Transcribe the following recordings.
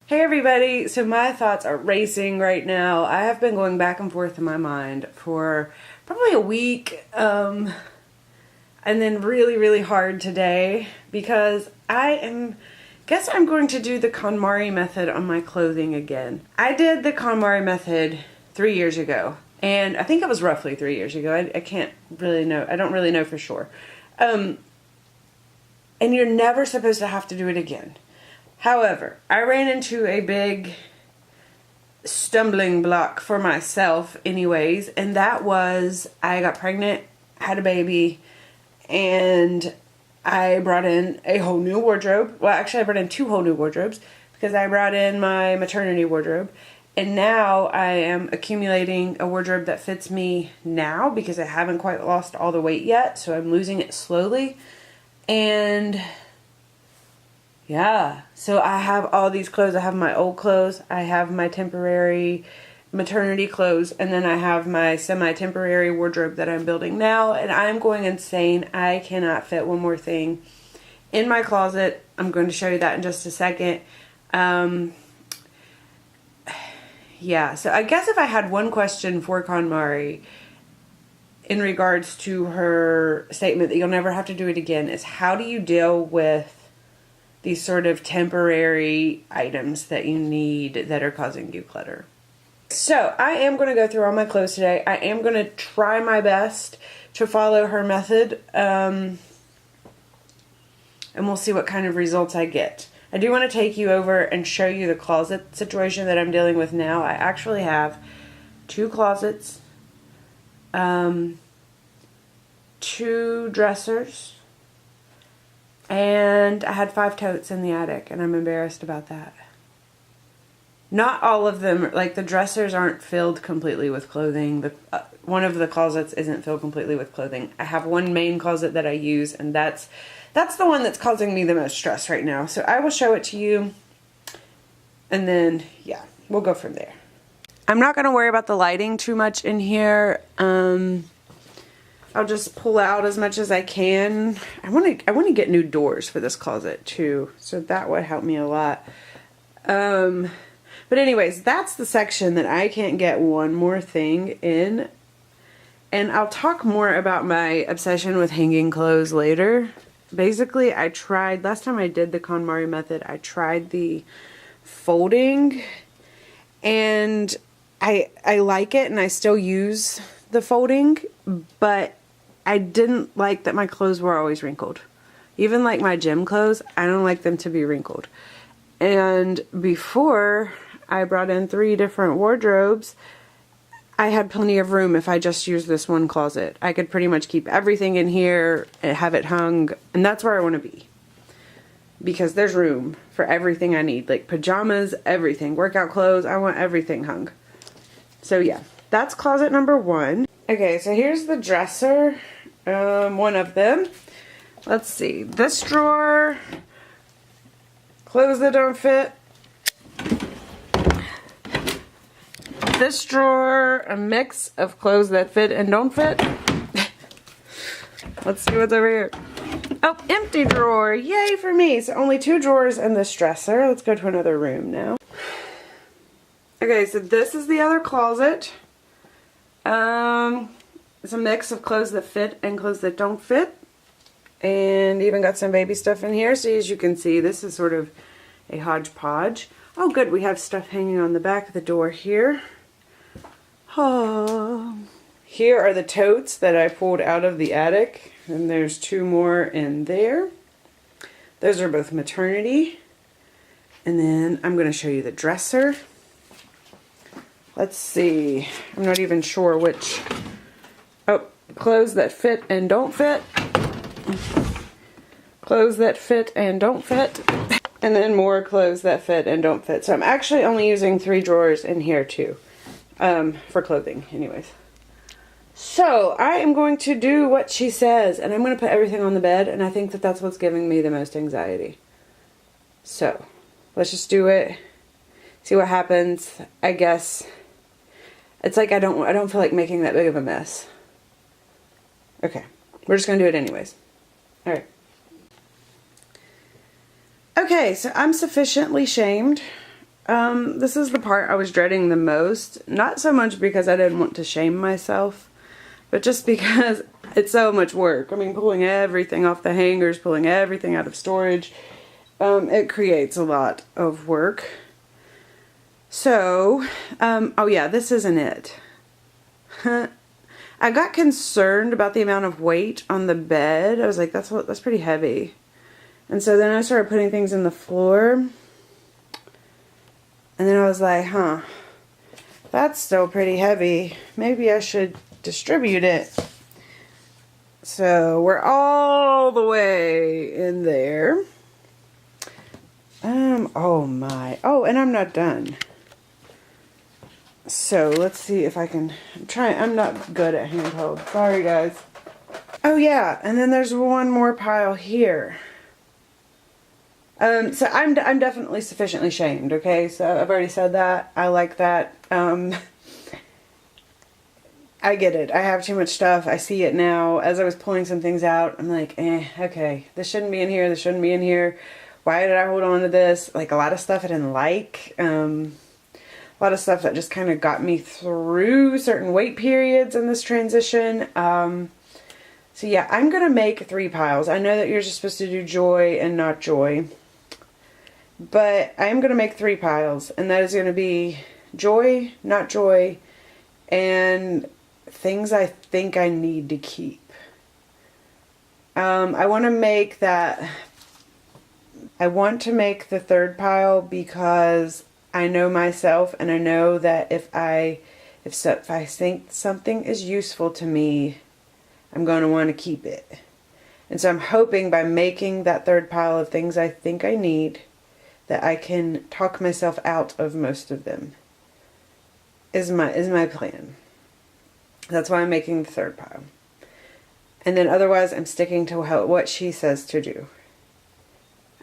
Hey everybody, so my thoughts are racing right now. I have been going back and forth in my mind for probably a week, and then really hard today because guess I'm going to do the Konmari method on my clothing again. I did the Konmari method 3 years ago, and I think it was roughly 3 years ago. I can't really know, I don't really know for sure. And you're never supposed to have to do it again. However, I ran into a big stumbling block for myself anyways, and that was I got pregnant, had a baby, and I brought in a whole new wardrobe. Well, actually I brought in 2 whole new wardrobes because I brought in my maternity wardrobe, and now I am accumulating a wardrobe that fits me now because I haven't quite lost all the weight yet, so I'm losing it slowly. And yeah, so I have all these clothes. I have my old clothes, I have my temporary maternity clothes, and then I have my semi-temporary wardrobe that I'm building now, and I'm going insane. I cannot fit one more thing in my closet. I'm going to show you that in just a second. Yeah, so I guess if I had one question for Konmari in regards to her statement that you'll never have to do it again, is how do you deal with these sort of temporary items that you need that are causing you clutter. So I am going to go through all my clothes today. I am going to try my best to follow her method, and we'll see what kind of results I get. I do want to take you over and show you the closet situation that I'm dealing with now. I actually have 2 closets, 2 dressers, and I had 5 totes in the attic, and I'm embarrassed about that. Not all of them, like the dressers aren't filled completely with clothing. One of the closets isn't filled completely with clothing. I have one main closet that I use, and that's the one that's causing me the most stress right now. So I will show it to you, and then, yeah, we'll go from there. I'm not going to worry about the lighting too much in here. I'll just pull out as much as I can. I want to get new doors for this closet too, so that would help me a lot. But anyways, that's the section that I can't get one more thing in. And I'll talk more about my obsession with hanging clothes later. Basically, I tried, last time I did the Konmari method, I tried the folding, and I like it, and I still use the folding, but I didn't like that my clothes were always wrinkled. Even like my gym clothes, I don't like them to be wrinkled. And before I brought in 3 different wardrobes, I had plenty of room if I just used this one closet. I could pretty much keep everything in here and have it hung, and that's where I want to be. Because there's room for everything I need, like pajamas, everything, workout clothes, I want everything hung. So yeah, that's closet number 1. Okay, so here's the dresser, one of them. Let's see, this drawer, clothes that don't fit. This drawer, a mix of clothes that fit and don't fit. Let's see what's over here. Oh, empty drawer, yay for me. So only 2 drawers in this dresser. Let's go to another room now. Okay, so this is the other closet. It's a mix of clothes that fit and clothes that don't fit, and even got some baby stuff in here. So as you can see, this is sort of a hodgepodge. Oh good, we have stuff hanging on the back of the door here. Oh. Here are the totes that I pulled out of the attic, and there's 2 more in there. Those are both maternity. And then I'm going to show you the dresser. Let's see, I'm not even sure which. Oh, clothes that fit and don't fit. Clothes that fit and don't fit. And then more clothes that fit and don't fit. So I'm actually only using 3 drawers in here too. For clothing, anyways. So I am going to do what she says, and I'm going to put everything on the bed, and I think that that's what's giving me the most anxiety. So let's just do it. See what happens. I guess it's like I don't feel like making that big of a mess. Okay, we're just gonna do it anyways. All right. Okay, so I'm sufficiently shamed This is the part I was dreading the most. Not so much because I didn't want to shame myself, but just because it's so much work. I mean, pulling everything off the hangers, pulling everything out of storage, it creates a lot of work. So, oh yeah, this isn't it. I got concerned about the amount of weight on the bed. I was like, that's pretty heavy. And so then I started putting things in the floor. And then I was like, that's still pretty heavy. Maybe I should distribute it. So we're all the way in there. Oh my. Oh, and I'm not done. So let's see if I can I'm not good at handheld. Sorry guys. Oh yeah, and then there's one more pile here. So I'm definitely sufficiently shamed, okay? So I've already said that. I like that. I get it. I have too much stuff. I see it now. As I was pulling some things out, I'm like, okay, this shouldn't be in here. This shouldn't be in here. Why did I hold on to this? Like a lot of stuff I didn't like. A lot of stuff that just kind of got me through certain wait periods in this transition. So yeah, I'm going to make 3 piles. I know that you're just supposed to do joy and not joy. But I am going to make 3 piles. And that is going to be joy, not joy, and things I think I need to keep. I want to make that... I want to make the 3rd pile because I know myself, and I know that if I think something is useful to me, I'm going to want to keep it. And so I'm hoping by making that 3rd pile of things I think I need, that I can talk myself out of most of them. Is my plan. That's why I'm making the 3rd pile. And then otherwise I'm sticking to what she says to do.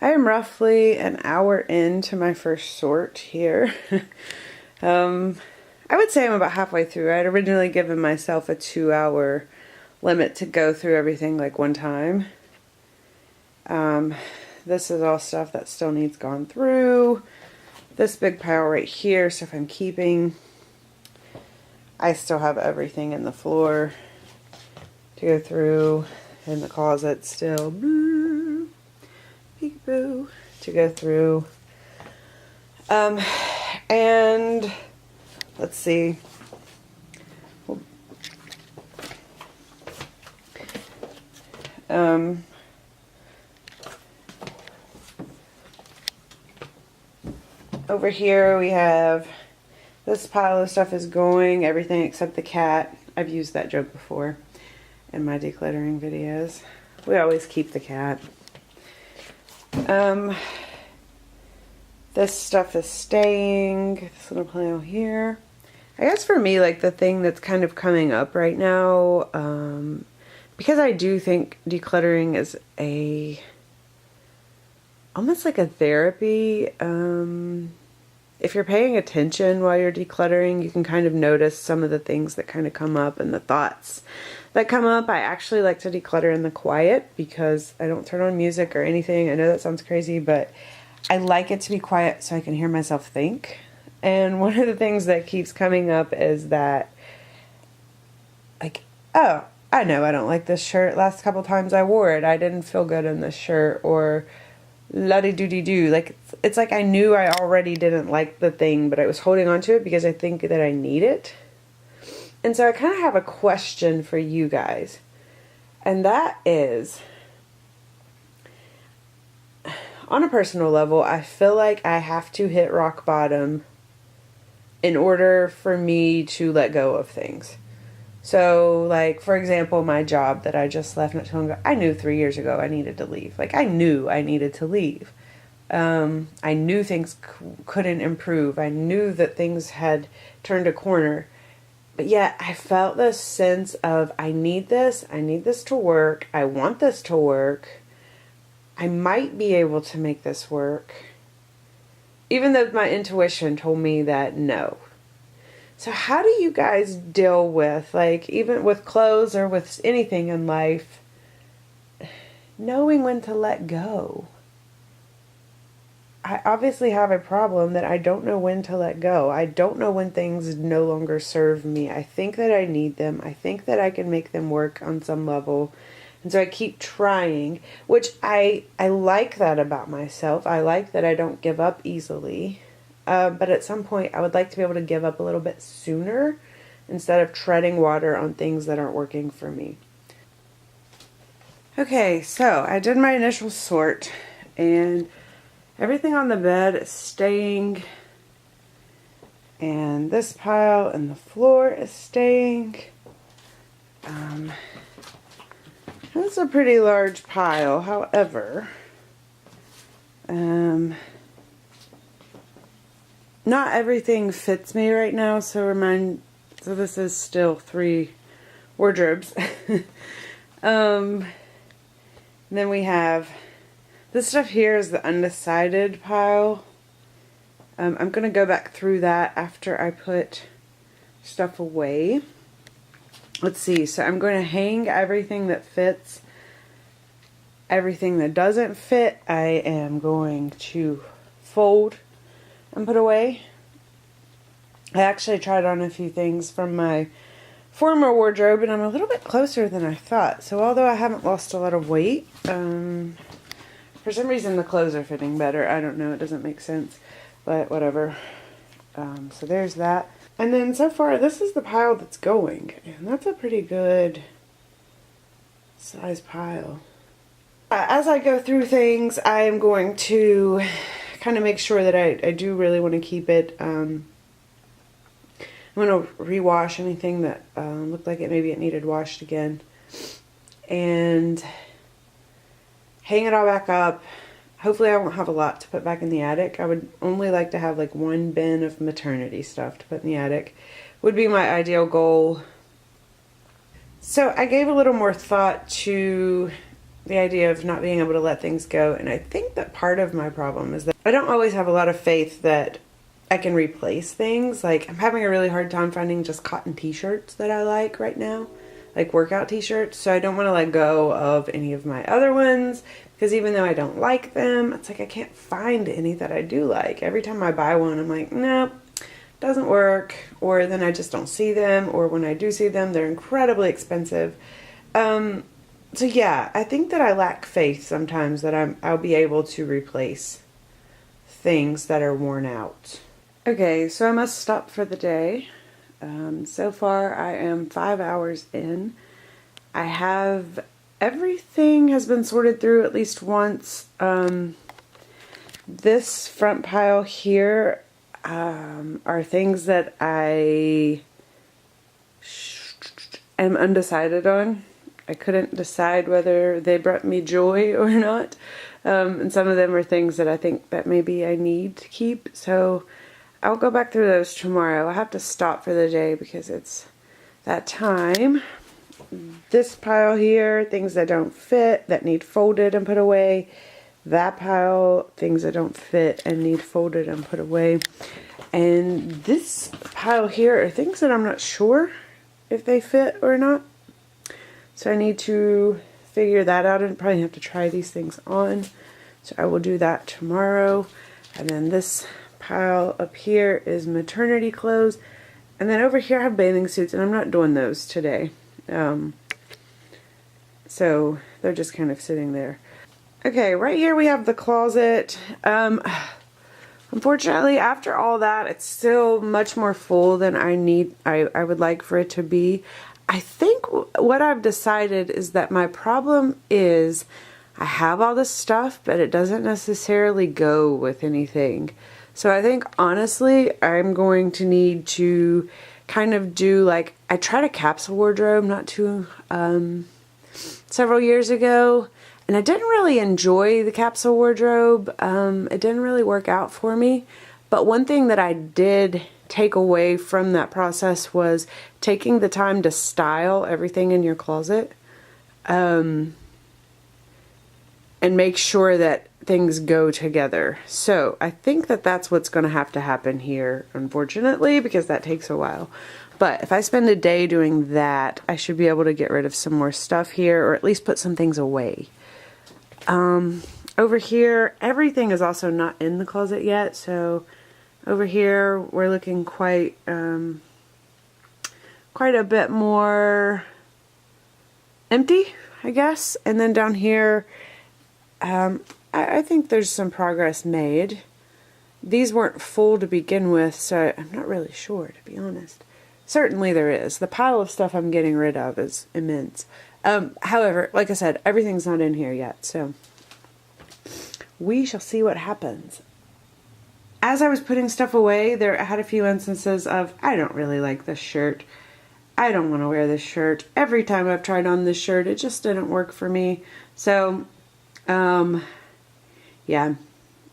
I am roughly an hour into my first sort here. I would say I'm about halfway through. I had originally given myself a 2-hour limit to go through everything like one time. This is all stuff that still needs gone through. This big pile right here, stuff I'm keeping. I still have everything in the floor to go through. In the closet still. Boo, peekaboo, to go through. And let's see. Over here we have this pile of stuff is going, everything except the cat. I've used that joke before in my decluttering videos. We always keep the cat. This stuff is staying. This little pile here. I guess for me, like the thing that's kind of coming up right now, because I do think decluttering is almost like a therapy. If you're paying attention while you're decluttering, you can kind of notice some of the things that kind of come up and the thoughts that come up. I actually like to declutter in the quiet because I don't turn on music or anything. I know that sounds crazy, but I like it to be quiet so I can hear myself think. And one of the things that keeps coming up is that, like, oh, I know I don't like this shirt. Last couple times I wore it, I didn't feel good in this shirt, or la-di-doo-dee-doo. Like, it's like I knew I already didn't like the thing, but I was holding on to it because I think that I need it. And so I kind of have a question for you guys. And that is, on a personal level, I feel like I have to hit rock bottom in order for me to let go of things. So, like, for example, my job that I just left not too long ago, I knew 3 years ago I needed to leave. Like, I knew I needed to leave. I knew things couldn't improve. I knew that things had turned a corner. But yet, I felt this sense of, I need this to work, I want this to work, I might be able to make this work. Even though my intuition told me that no. So how do you guys deal with, like, even with clothes or with anything in life, knowing when to let go? I obviously have a problem that I don't know when to let go. I don't know when things no longer serve me. I think that I need them. I think that I can make them work on some level. And so I keep trying, which I like that about myself. I like that I don't give up easily. But at some point, I would like to be able to give up a little bit sooner instead of treading water on things that aren't working for me. Okay, so I did my initial sort, and everything on the bed is staying, and this pile and the floor is staying. That's a pretty large pile, however, not everything fits me right now, so this is still 3 wardrobes. Then we have this stuff here is the undecided pile. I'm going to go back through that after I put stuff away. Let's see, so I'm going to hang everything that fits. Everything that doesn't fit, I am going to fold and put away. I actually tried on a few things from my former wardrobe, and I'm a little bit closer than I thought. So although I haven't lost a lot of weight, for some reason the clothes are fitting better. I don't know, it doesn't make sense, but whatever. So there's that. And then so far, this is the pile that's going, and that's a pretty good size pile. As I go through things, I am going to kind of make sure that I do really want to keep it. I'm going to rewash anything that looked like maybe it needed washed again, and hang it all back up. Hopefully I won't have a lot to put back in the attic. I would only like to have like 1 bin of maternity stuff to put in the attic. Would be my ideal goal. So I gave a little more thought to the idea of not being able to let things go, and I think that part of my problem is that I don't always have a lot of faith that I can replace things. Like, I'm having a really hard time finding just cotton t-shirts that I like right now, like workout t-shirts, so I don't want to let go of any of my other ones, because even though I don't like them, it's like I can't find any that I do like. Every time I buy one, I'm like, nope, doesn't work, or then I just don't see them, or when I do see them, they're incredibly expensive. So yeah, I think that I lack faith sometimes that I'll be able to replace things that are worn out. Okay, so I must stop for the day. So far I am 5 hours in. I have everything has been sorted through at least once. This front pile here are things that I am undecided on. I couldn't decide whether they brought me joy or not. And some of them are things that I think that maybe I need to keep. So I'll go back through those tomorrow. I have to stop for the day because it's that time. This pile here, things that don't fit, that need folded and put away. That pile, things that don't fit and need folded and put away. And this pile here are things that I'm not sure if they fit or not. So I need to figure that out and probably have to try these things on. So I will do that tomorrow. And then this pile up here is maternity clothes. And then over here I have bathing suits, and I'm not doing those today. So they're just kind of sitting there. Okay, right here we have the closet. Unfortunately, after all that, it's still much more full than I would like for it to be. I think what I've decided is that my problem is I have all this stuff, but it doesn't necessarily go with anything. So I think, honestly, I'm going to need to kind of do, like, I tried a capsule wardrobe several years ago, and I didn't really enjoy the capsule wardrobe. It didn't really work out for me. But one thing that I did take away from that process was taking the time to style everything in your closet, and make sure that things go together. So I think that that's what's going to have to happen here, unfortunately, because that takes a while. But if I spend a day doing that, I should be able to get rid of some more stuff here, or at least put some things away. Over here, everything is also not in the closet yet, so over here we're looking quite a bit more empty, I guess. And then down here, I think there's some progress made. These weren't full to begin with, so I'm not really sure, to be honest. Certainly there is. The pile of stuff I'm getting rid of is immense. However, like I said, everything's not in here yet, so we shall see what happens. As I was putting stuff away, I had a few instances of, I don't really like this shirt. I don't want to wear this shirt. Every time I've tried on this shirt, it just didn't work for me. So, yeah.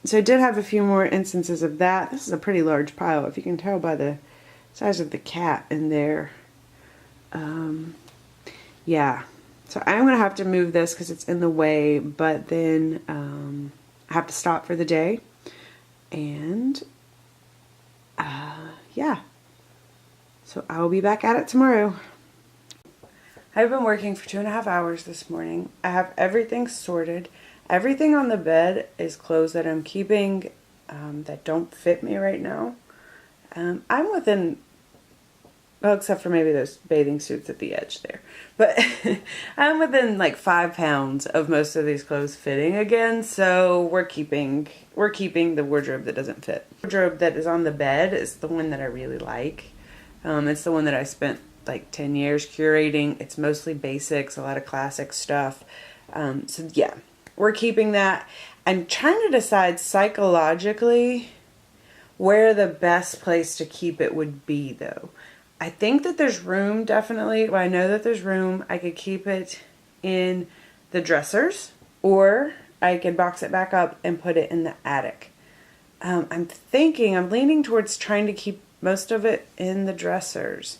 So I did have a few more instances of that. This is a pretty large pile, if you can tell by the size of the cat in there. Yeah. So I'm going to have to move this because it's in the way, but then I have to stop for the day. And, yeah. So I'll be back at it tomorrow. I've been working for 2.5 hours this morning. I have everything sorted. Everything on the bed is clothes that I'm keeping that don't fit me right now. I'm within, well, except for maybe those bathing suits at the edge there. But I'm within like 5 pounds of most of these clothes fitting again. So we're keeping the wardrobe that doesn't fit. The wardrobe that is on the bed is the one that I really like. It's the one that I spent like 10 years curating. It's mostly basics, a lot of classic stuff. So yeah, we're keeping that. I'm trying to decide psychologically where the best place to keep it would be though. I think that there's room, definitely. Well, I know that there's room. I could keep it in the dressers, or I could box it back up and put it in the attic. I'm leaning towards trying to keep most of it in the dressers.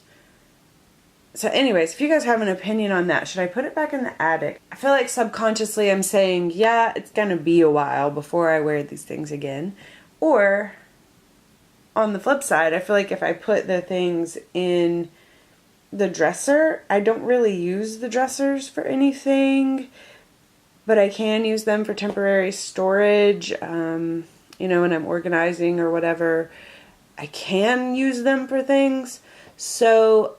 So anyways, if you guys have an opinion on that, should I put it back in the attic? I feel like subconsciously I'm saying, yeah, it's gonna be a while before I wear these things again. Or on the flip side, I feel like if I put the things in the dresser, I don't really use the dressers for anything, but I can use them for temporary storage. You know, when I'm organizing or whatever, I can use them for things. So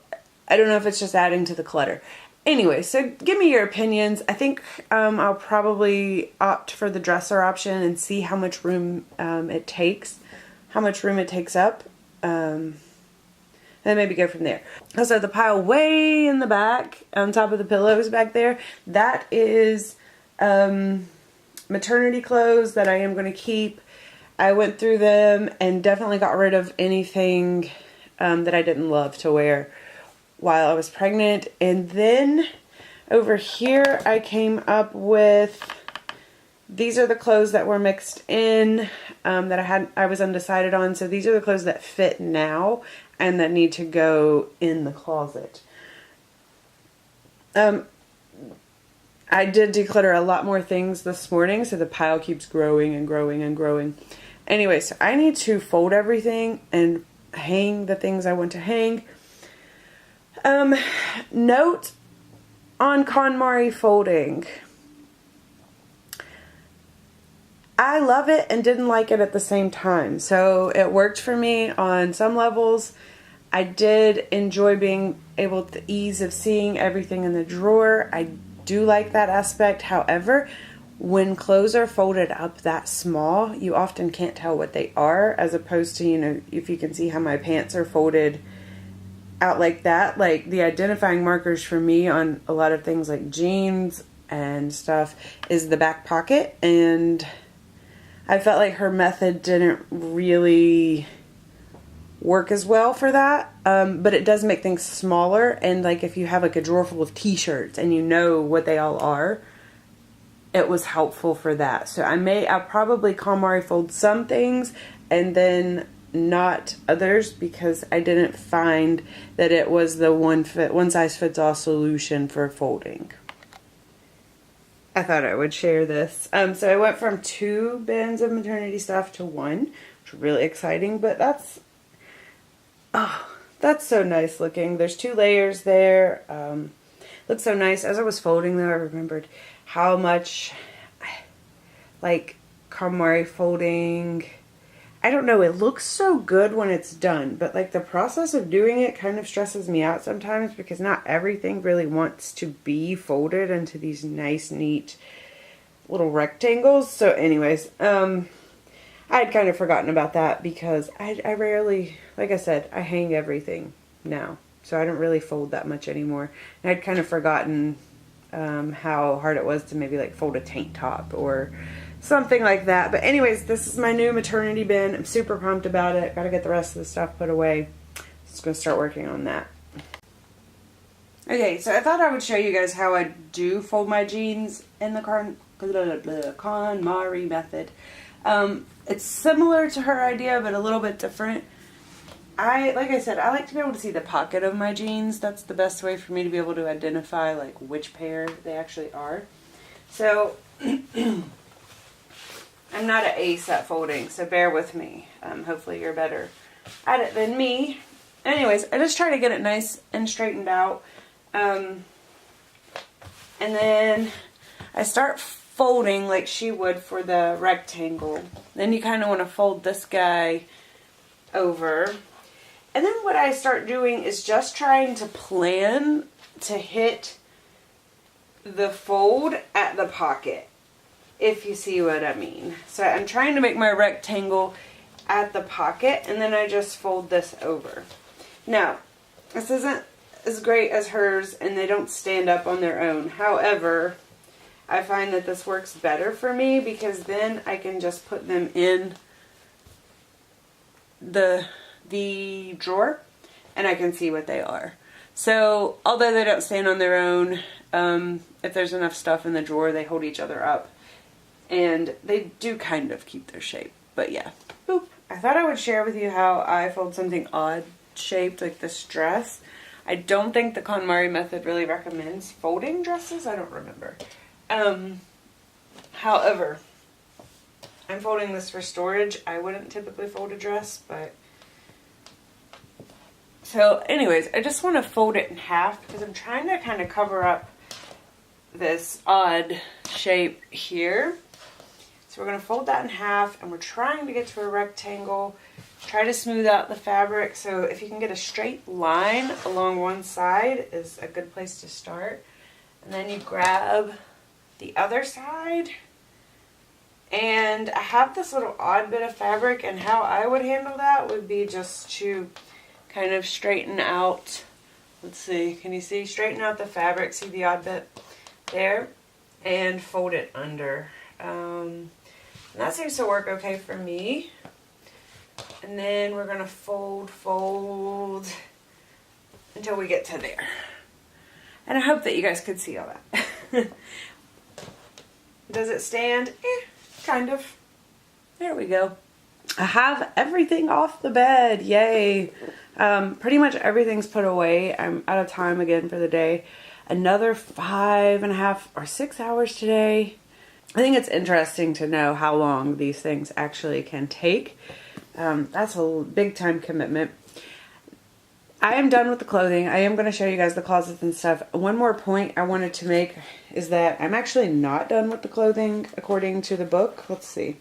I don't know if it's just adding to the clutter. Anyway, so give me your opinions. I think I'll probably opt for the dresser option and see how much room it takes. How much room it takes up, and maybe go from there. Also, the pile way in the back, on top of the pillows back there, that is maternity clothes that I am going to keep. I went through them and definitely got rid of anything that I didn't love to wear while I was pregnant. And then over here, I came up with, these are the clothes that were mixed in that I was undecided on. So these are the clothes that fit now and that need to go in the closet. I did declutter a lot more things this morning, so the pile keeps growing and growing and growing. Anyway, so I need to fold everything and hang the things I want to hang. Note on KonMari folding. I love it and didn't like it at the same time. So it worked for me on some levels. I did enjoy being able to ease of seeing everything in the drawer. I do like that aspect. However, when clothes are folded up that small, you often can't tell what they are, as opposed to, you know, if you can see how my pants are folded out like that. Like the identifying markers for me on a lot of things like jeans and stuff is the back pocket, and I felt like her method didn't really work as well for that, but it does make things smaller. And like if you have like a drawer full of t-shirts and you know what they all are, it was helpful for that. So I'll probably KonMari fold some things and then not others, because I didn't find that it was the one size fits all solution for folding. I thought I would share this. So I went from 2 bins of maternity stuff to 1, which is really exciting, but that's so nice looking. There's 2 layers there. Looks so nice. As I was folding though, I remembered how much like Konmari folding. I don't know, it looks so good when it's done, but like the process of doing it kind of stresses me out sometimes because not everything really wants to be folded into these nice, neat little rectangles. So anyways, I had kind of forgotten about that because I rarely, like I said, I hang everything now. So I don't really fold that much anymore. And I'd kind of forgotten how hard it was to maybe like fold a tank top or something like that. But anyways, this is my new maternity bin. I'm super pumped about it. Got to get the rest of the stuff put away. Just going to start working on that. Okay, so I thought I would show you guys how I do fold my jeans in the Konmari method. It's similar to her idea, but a little bit different. Like I said, I like to be able to see the pocket of my jeans. That's the best way for me to be able to identify like which pair they actually are. So I'm not an ace at folding, so bear with me. Hopefully you're better at it than me. Anyways, I just try to get it nice and straightened out. And then I start folding like she would for the rectangle. Then you kind of want to fold this guy over. And then what I start doing is just trying to plan to hit the fold at the pocket, if you see what I mean. So I'm trying to make my rectangle at the pocket, and then I just fold this over. Now, this isn't as great as hers, and they don't stand up on their own. However, I find that this works better for me because then I can just put them in the drawer and I can see what they are. So although they don't stand on their own, if there's enough stuff in the drawer, they hold each other up and they do kind of keep their shape. But yeah, boop. I thought I would share with you how I fold something odd shaped like this dress. I don't think the Konmari method really recommends folding dresses. I don't remember. However, I'm folding this for storage. I wouldn't typically fold a dress, but so anyways, I just want to fold it in half because I'm trying to kind of cover up this odd shape here. So we're going to fold that in half and we're trying to get to a rectangle. Try to smooth out the fabric. So if you can get a straight line along one side is a good place to start. And then you grab the other side. And I have this little odd bit of fabric, and how I would handle that would be just to kind of straighten out, let's see, can you see? Straighten out the fabric, see the odd bit there, and fold it under. And that seems to work okay for me. And then we're going to fold until we get to there. And I hope that you guys could see all that. Does it stand? Kind of. There we go. I have everything off the bed. Yay. Pretty much everything's put away. I'm out of time again for the day. Another 5.5 or 6 hours today. I think it's interesting to know how long these things actually can take. That's a big time commitment. I am done with the clothing. I am going to show you guys the closets and stuff. One more point I wanted to make is that I'm actually not done with the clothing according to the book. Let's see.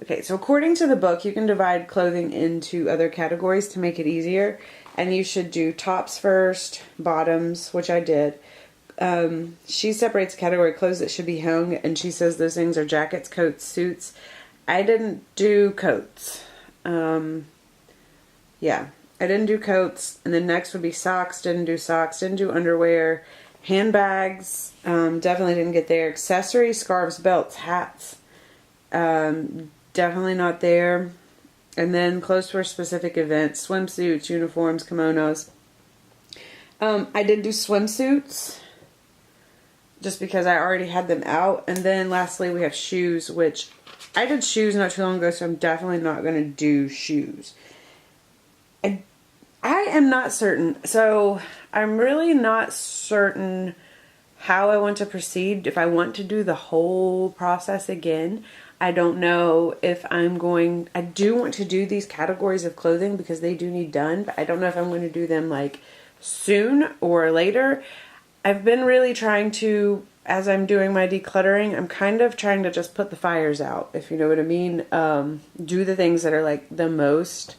Okay, so according to the book, you can divide clothing into other categories to make it easier. And you should do tops first, bottoms, which I did. She separates category clothes that should be hung, and she says those things are jackets, coats, suits. I didn't do coats. Yeah, I didn't do coats. And then next would be socks. Didn't do socks. Didn't do underwear. Handbags. Definitely didn't get there. Accessories, scarves, belts, hats. Definitely not there. And then clothes for specific events. Swimsuits, uniforms, kimonos. I did do swimsuits. Just because I already had them out. And then lastly we have shoes, which I did shoes not too long ago, so I'm definitely not going to do shoes. I am not certain. So I'm really not certain how I want to proceed. If I want to do the whole process again, I don't know if I'm going... I do want to do these categories of clothing because they do need done, but I don't know if I'm going to do them like soon or later. I've been really trying to as I'm doing my decluttering, I'm kind of trying to just put the fires out, if you know what I mean. Do the things that are like the most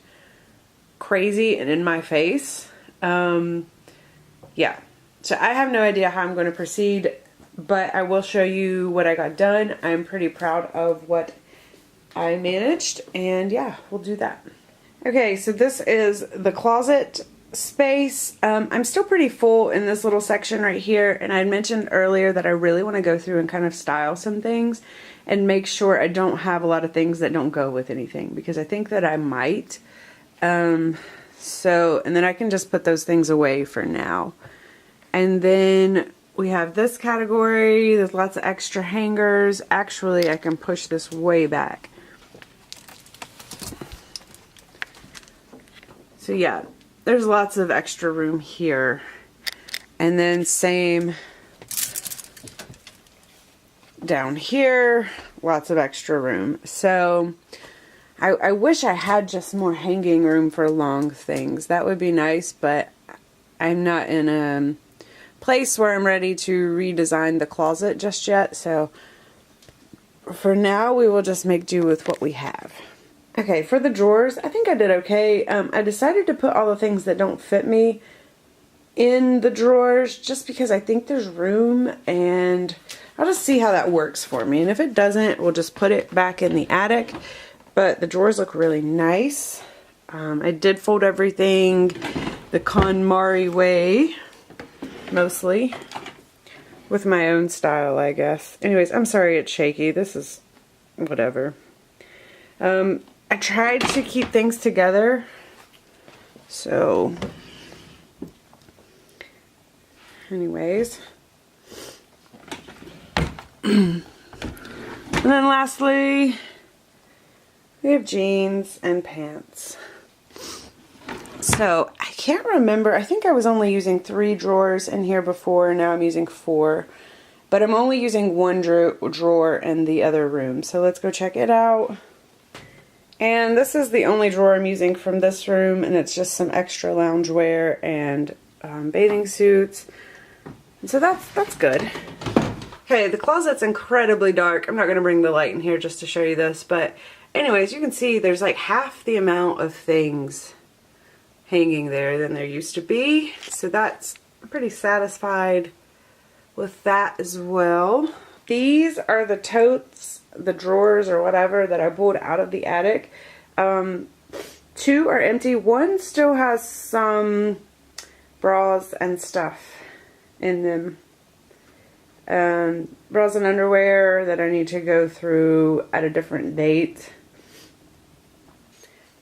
crazy and in my face. Yeah. So I have no idea how I'm going to proceed, but I will show you what I got done. I'm pretty proud of what I managed, and yeah, we'll do that. Okay, so this is the closet space. I'm still pretty full in this little section right here, and I mentioned earlier that I really want to go through and kind of style some things and make sure I don't have a lot of things that don't go with anything, because I think that I might. And then I can just put those things away for now. And then we have this category. There's lots of extra hangers. Actually, I can push this way back. So yeah, there's lots of extra room here. And then same down here, lots of extra room. So I wish I had just more hanging room for long things. That would be nice, but I'm not in a place where I'm ready to redesign the closet just yet. So for now, we will just make do with what we have. Okay, for the drawers, I think I did okay. I decided to put all the things that don't fit me in the drawers just because I think there's room, and I'll just see how that works for me. And if it doesn't, we'll just put it back in the attic. But the drawers look really nice. I did fold everything the Konmari way, mostly, with my own style, I guess. Anyways, I'm sorry it's shaky. This is whatever. I tried to keep things together, so anyways. And then lastly, we have jeans and pants. So I can't remember, I think I was only using 3 drawers in here before, now I'm using 4. But I'm only using 1 drawer in the other room. So let's go check it out. And this is the only drawer I'm using from this room, and it's just some extra loungewear and bathing suits. And so that's good. Okay, the closet's incredibly dark. I'm not going to bring the light in here just to show you this, but anyways, you can see there's like half the amount of things hanging there than there used to be. So that's, I'm pretty satisfied with that as well. These are the totes, the drawers or whatever that I pulled out of the attic. 2 are empty. 1 still has some bras and stuff in them. Bras and underwear that I need to go through at a different date.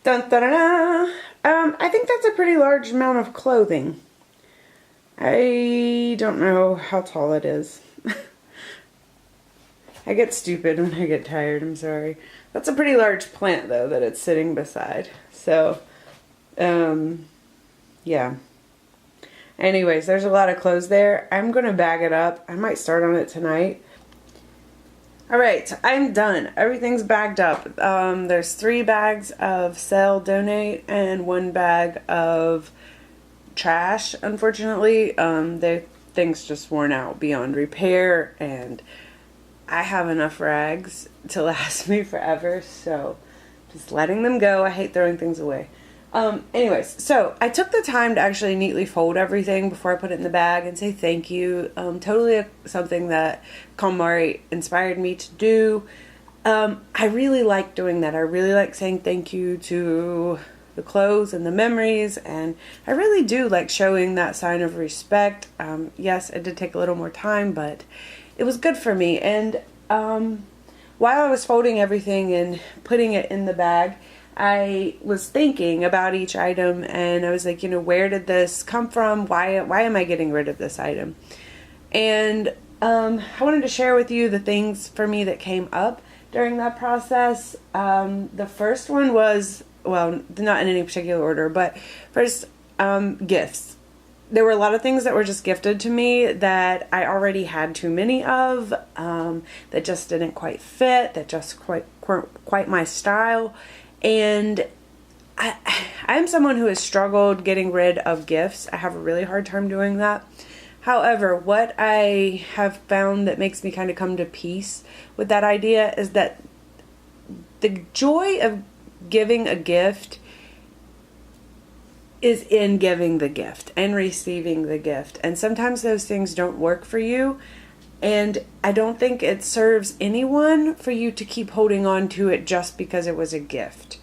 Dun, dun, dun, dun. I think that's a pretty large amount of clothing. I don't know how tall it is. I get stupid when I get tired, I'm sorry. That's a pretty large plant though that it's sitting beside. So, yeah. Anyways, there's a lot of clothes there. I'm going to bag it up. I might start on it tonight. Alright, I'm done. Everything's bagged up. There's 3 bags of sell, donate, and 1 bag of trash, unfortunately. The thing's just worn out beyond repair, and I have enough rags to last me forever, so just letting them go. I hate throwing things away. Anyways, so I took the time to actually neatly fold everything before I put it in the bag and say thank you. Totally something that Konmari inspired me to do. I really like doing that. I really like saying thank you to the clothes and the memories, and I really do like showing that sign of respect. Yes, it did take a little more time, but it was good for me. And while I was folding everything and putting it in the bag, I was thinking about each item, and I was like, you know, where did this come from? Why am I getting rid of this item? And I wanted to share with you the things for me that came up during that process. The first one was, well, not in any particular order, but first, gifts. There were a lot of things that were just gifted to me that I already had too many of, that just didn't quite fit, that just weren't quite my style. And I'm someone who has struggled getting rid of gifts. I have a really hard time doing that. However, what I have found that makes me kind of come to peace with that idea is that the joy of giving a gift is in giving the gift and receiving the gift. And sometimes those things don't work for you. And I don't think it serves anyone for you to keep holding on to it just because it was a gift.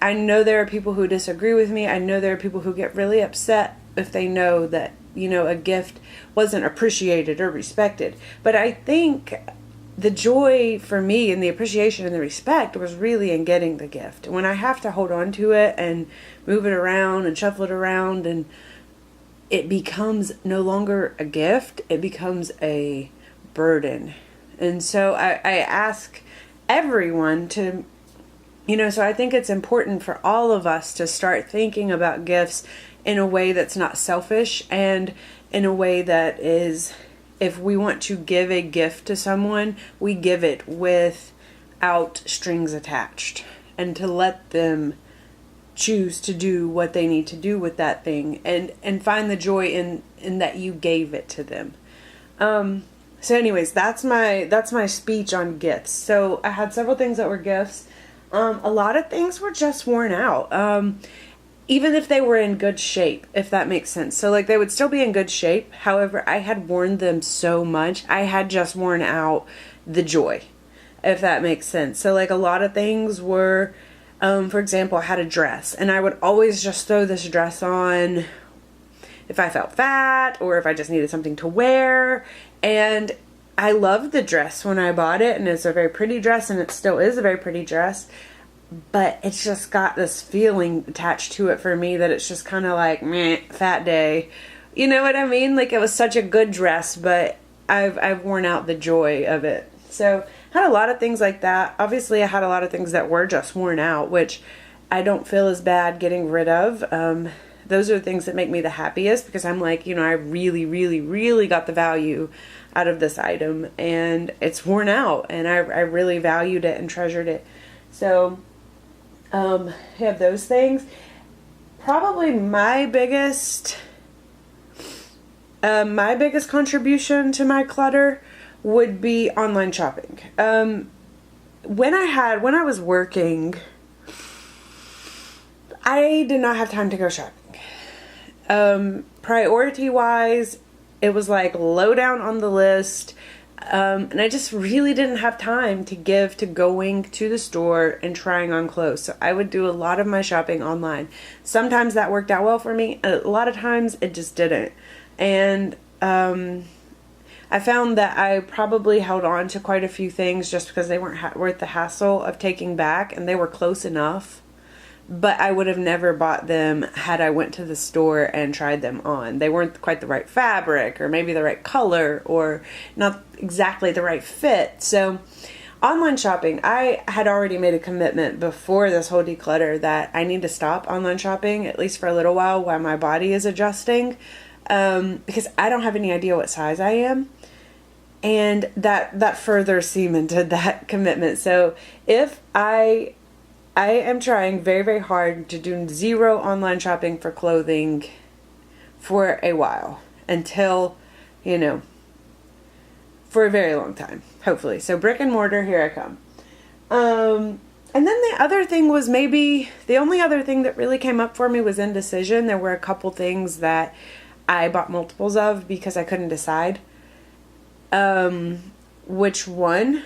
I know there are people who disagree with me. I know there are people who get really upset if they know that, a gift wasn't appreciated or respected. But I think the joy for me and the appreciation and the respect was really in getting the gift. When I have to hold on to it and move it around and shuffle it around, and it becomes no longer a gift, it becomes a burden. And so I ask everyone to, so I think it's important for all of us to start thinking about gifts in a way that's not selfish, and in a way that is, if we want to give a gift to someone, we give it without strings attached, and to let them choose to do what they need to do with that thing, and find the joy in that you gave it to them. So anyways, that's my speech on gifts. So I had several things that were gifts. A lot of things were just worn out. Even if they were in good shape, if that makes sense. So like they would still be in good shape. However, I had worn them so much, I had just worn out the joy, if that makes sense. So like a lot of things were, for example, I had a dress, and I would always just throw this dress on if I felt fat or if I just needed something to wear. And I loved the dress when I bought it, and it's a very pretty dress, and it still is a very pretty dress. But it's just got this feeling attached to it for me that it's just kind of like, meh, fat day. You know what I mean? Like, it was such a good dress, but I've worn out the joy of it. So I had a lot of things like that. Obviously, I had a lot of things that were just worn out, which I don't feel as bad getting rid of. Those are the things that make me the happiest, because I'm like, I really, really, really got the value out of this item, and it's worn out, and I really valued it and treasured it. So I have those things. Probably my biggest contribution to my clutter would be online shopping. When I was working, I did not have time to go shopping. Priority wise, it was like low down on the list. And I just really didn't have time to give to going to the store and trying on clothes. So I would do a lot of my shopping online. Sometimes that worked out well for me. A lot of times it just didn't. And I found that I probably held on to quite a few things just because they weren't worth the hassle of taking back, and they were close enough. But I would have never bought them had I went to the store and tried them on. They weren't quite the right fabric, or maybe the right color, or not exactly the right fit. So online shopping, I had already made a commitment before this whole declutter that I need to stop online shopping, at least for a little while my body is adjusting, because I don't have any idea what size I am. And that further cemented that commitment. So if I am trying very, very hard to do zero online shopping for clothing for a while, until, for a very long time, hopefully. So brick and mortar, here I come. And then the other thing was, maybe the only other thing that really came up for me was indecision. There were a couple things that I bought multiples of because I couldn't decide which one.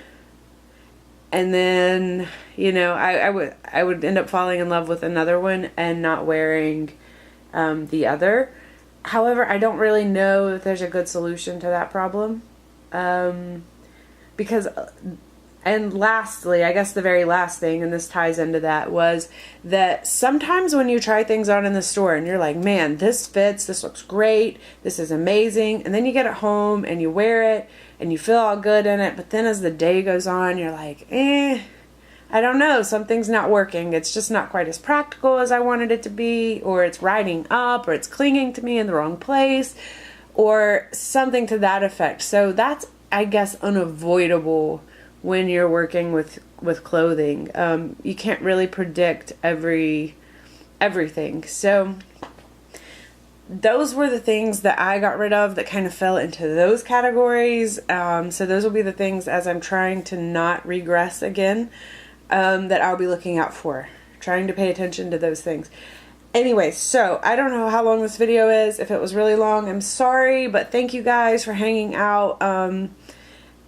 And then, I would end up falling in love with another one and not wearing the other. However, I don't really know if there's a good solution to that problem. Because, and lastly, I guess the very last thing, and this ties into that, was that sometimes when you try things on in the store and you're like, man, this fits, this looks great, this is amazing. And then you get it home and you wear it and you feel all good in it. But then as the day goes on, you're like, I don't know, something's not working. It's just not quite as practical as I wanted it to be, or it's riding up, or it's clinging to me in the wrong place, or something to that effect. So that's, I guess, unavoidable when you're working with clothing. You can't really predict everything. So those were the things that I got rid of that kind of fell into those categories. So those will be the things, as I'm trying to not regress again, that I'll be looking out for. Trying to pay attention to those things. Anyway, so I don't know how long this video is. If it was really long, I'm sorry, but thank you guys for hanging out.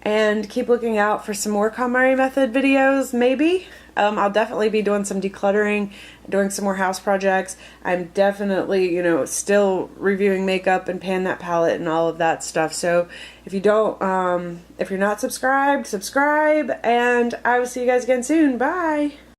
And keep looking out for some more KonMari method videos, maybe. I'll definitely be doing some decluttering, doing some more house projects. I'm definitely, you know, still reviewing makeup and pan that palette and all of that stuff. So if you don't, if you're not subscribed, subscribe, and I will see you guys again soon. Bye!